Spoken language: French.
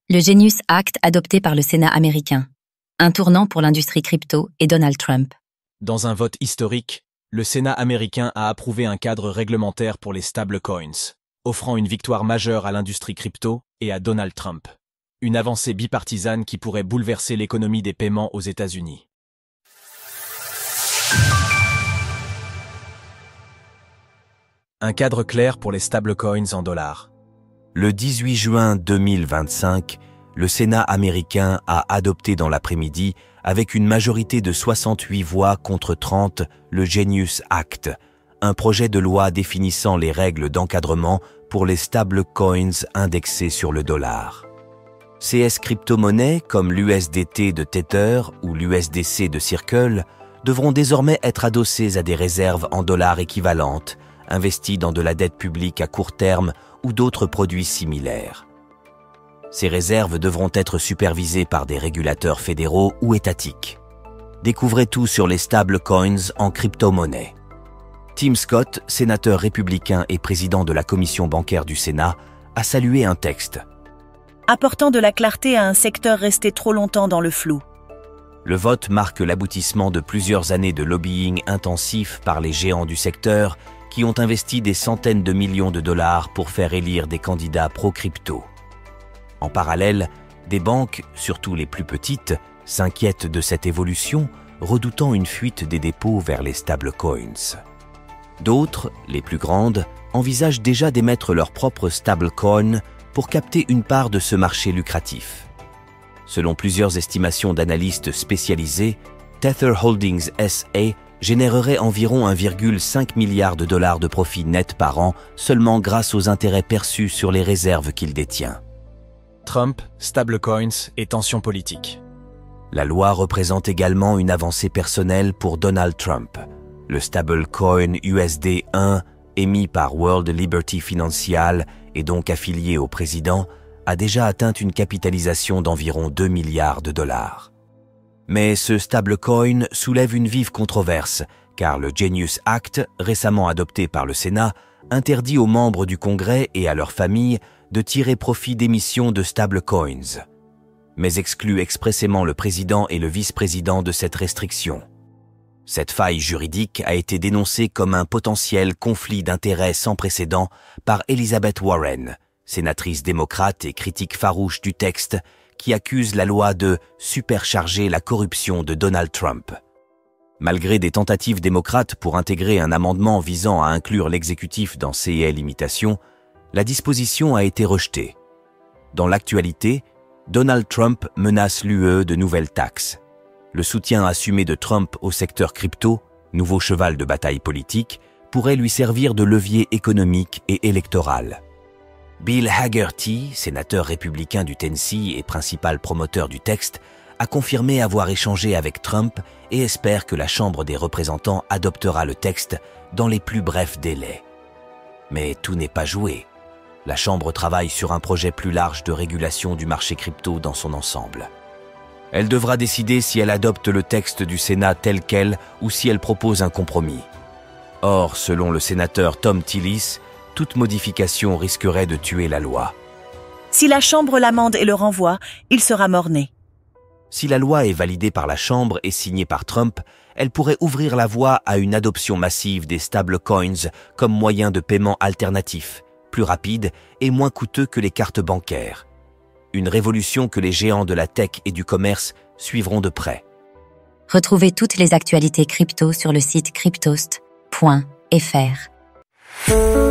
Le Genius Act adopté par le Sénat américain. Un tournant pour l'industrie crypto et Donald Trump. Dans un vote historique, le Sénat américain a approuvé un cadre réglementaire pour les stablecoins, offrant une victoire majeure à l'industrie crypto et à Donald Trump. Une avancée bipartisane qui pourrait bouleverser l'économie des paiements aux États-Unis. Un cadre clair pour les stablecoins en dollars. Le 18 juin 2025, le Sénat américain a adopté dans l'après-midi, avec une majorité de 68 voix contre 30, le Genius Act, un projet de loi définissant les règles d'encadrement pour les stablecoins indexés sur le dollar. CS crypto-monnaies comme l'USDT de Tether ou l'USDC de Circle devront désormais être adossées à des réserves en dollars équivalentes, investies dans de la dette publique à court terme ou d'autres produits similaires. Ces réserves devront être supervisées par des régulateurs fédéraux ou étatiques. Découvrez tout sur les stablecoins en crypto-monnaie. Tim Scott, sénateur républicain et président de la commission bancaire du Sénat, a salué un texte apportant de la clarté à un secteur resté trop longtemps dans le flou. Le vote marque l'aboutissement de plusieurs années de lobbying intensif par les géants du secteur qui ont investi des centaines de millions de dollars pour faire élire des candidats pro-crypto. En parallèle, des banques, surtout les plus petites, s'inquiètent de cette évolution, redoutant une fuite des dépôts vers les stablecoins. D'autres, les plus grandes, envisagent déjà d'émettre leurs propres stablecoins pour capter une part de ce marché lucratif. Selon plusieurs estimations d'analystes spécialisés, Tether Holdings SA générerait environ 1,5 milliard de dollars de profit net par an seulement grâce aux intérêts perçus sur les réserves qu'il détient. Trump, stablecoins et tensions politiques. La loi représente également une avancée personnelle pour Donald Trump. Le stablecoin USD1, émis par World Liberty Financial et donc affilié au président, a déjà atteint une capitalisation d'environ 2 milliards de dollars. Mais ce stablecoin soulève une vive controverse, car le Genius Act, récemment adopté par le Sénat, interdit aux membres du Congrès et à leurs familles de tirer profit d'émissions de stablecoins, mais exclut expressément le président et le vice-président de cette restriction. Cette faille juridique a été dénoncée comme un potentiel conflit d'intérêts sans précédent par Elizabeth Warren, sénatrice démocrate et critique farouche du texte, qui accuse la loi de supercharger la corruption de Donald Trump. Malgré des tentatives démocrates pour intégrer un amendement visant à inclure l'exécutif dans ces limitations, la disposition a été rejetée. Dans l'actualité, Donald Trump menace l'UE de nouvelles taxes. Le soutien assumé de Trump au secteur crypto, nouveau cheval de bataille politique, pourrait lui servir de levier économique et électoral. Bill Hagerty, sénateur républicain du Tennessee et principal promoteur du texte, a confirmé avoir échangé avec Trump et espère que la Chambre des représentants adoptera le texte dans les plus brefs délais. Mais tout n'est pas joué. La Chambre travaille sur un projet plus large de régulation du marché crypto dans son ensemble. Elle devra décider si elle adopte le texte du Sénat tel quel ou si elle propose un compromis. Or, selon le sénateur Tom Tillis, toute modification risquerait de tuer la loi. Si la Chambre l'amende et le renvoie, il sera mort-né. Si la loi est validée par la Chambre et signée par Trump, elle pourrait ouvrir la voie à une adoption massive des stablecoins comme moyen de paiement alternatif, plus rapide et moins coûteux que les cartes bancaires. Une révolution que les géants de la tech et du commerce suivront de près. Retrouvez toutes les actualités crypto sur le site cryptost.fr.